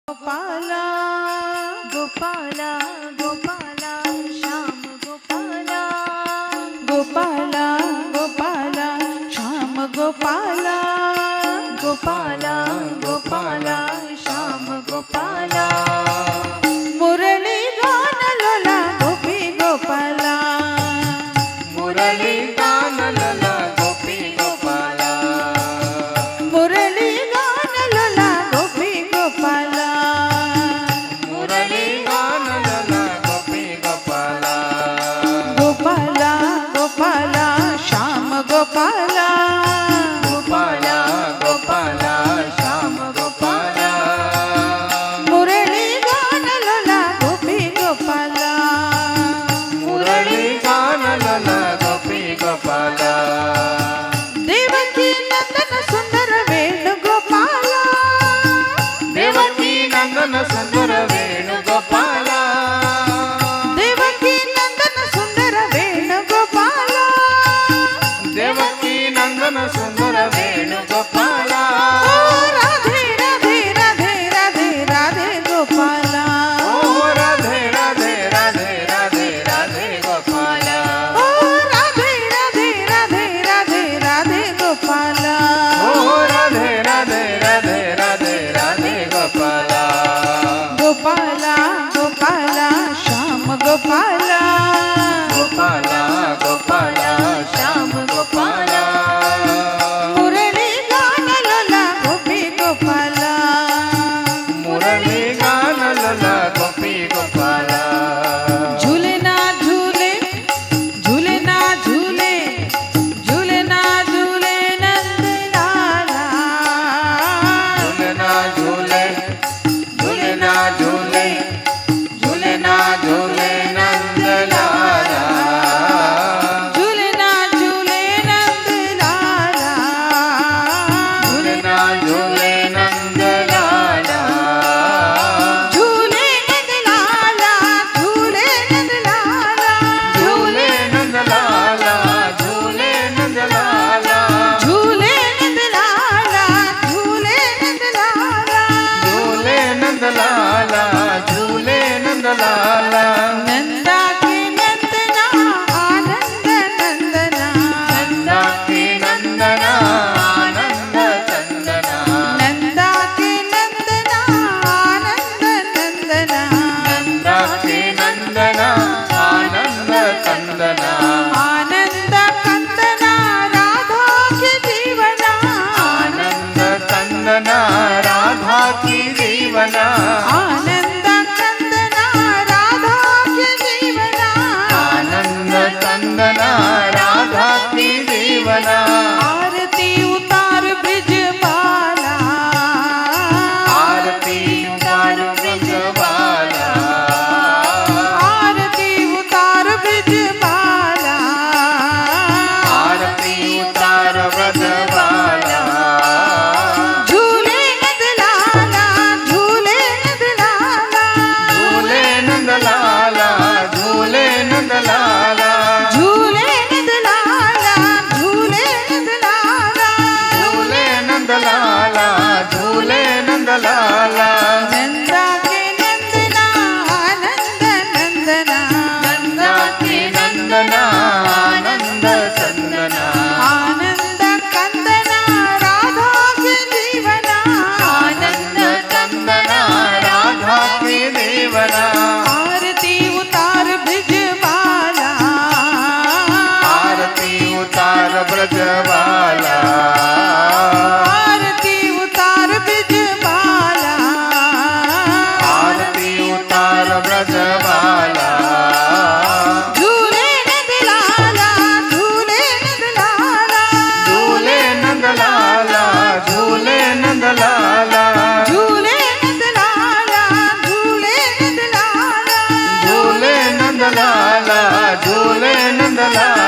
गोपाला गोपाला गोपाला श्याम गोपाला गोपाला गोपाला श्याम गोपाला गोपाला गोपाला श्याम गोपाला मुरली गान लोला गोपी गोपाला मुरली गान लोला गोपी गोपाला मुरली गान लोला गोपी गोपाला मुरली गान लोला गोपी गोपाला गोपाला गोपाला श्याम गोपाला गोपाला गोपाला श्याम गोपाला मुरली गान लोला गोपी गोपाला मुरली गान लोला गोपी गोपाला देवकी नंदन सुंदर वेणुगोपाला देवकी नंदन सुंदर वेणुगोपाला देवकी नंदन सुंदर वेणुगोपाला देवकी नंदन सुंदर वेणुगोपाला ओ राधे राधे राधे राधे राधे गोपाला ओ राधे राधे राधे राधे राधे गोपाला ओ राधे राधे राधे राधे राधे गोपाला ओ राधे राधे राधे राधे राधे गोपाला गोपाला गोपाला श्याम गोपाला गोपाला गोपाला श्याम गोपाला मुरली गान लोला गोपी गोपाला मुरली गान लोला गोपी गोपाला झूले ना झूले झूले ना झूले झूले ना झूले नंद लाला झूले ना झूले झूले ना झूले झूले ना झूले नंद लाला झूले ना झूले नंद लाला झूले ना झूले नंद लाला झूले नंद लाला झूले नंद लाला झूले नंद लाला झूले नंद लाला झूले नंद लाला झूले नंद लाला झूले नंद लाला झूले नंद लाला नंदा के नंदना आनंद नंदना नंदा की नंदना आनंद चंदना नंदा के नंदना आनंद नंदना नंदा की नंदना आनंद चंदना आनंद कंदना राधा के जीवना आनंद चंदना राधा की जीवना आनंद कंदना राधा के जीवना आनंद चंदना राधा की जीवना आरती उतार ब्रिज बाला आरती उतार ब्रजबाला आरती उतार ब्रिज बाला आरती उतार ब्रजबाला झूले नंद लाला झूले नंद लाला झूले नंद लाला झूले नंद लाला झूले नंद लाला झूले नंद लाला झूले नंद लाला झूले नंद लाला नंदा के नंदना आनंद नंदना नंदा की नंदना आनंद चंदना आनंद कंदना राधा के जीवना आनंद चंदना राधा की जीवना आरती उतार ब्रिज बाला आरती उतार ब्रजबाला आरती उतार ब्रिज बाला आरती उतार ब्रजबाला झूले नंद लाला झूले नंद लाला झूले नंद लाला झूले नंद लाला झूले नंद लाला झूले नंद लाला झूले नंद लाला झूले नंद लाला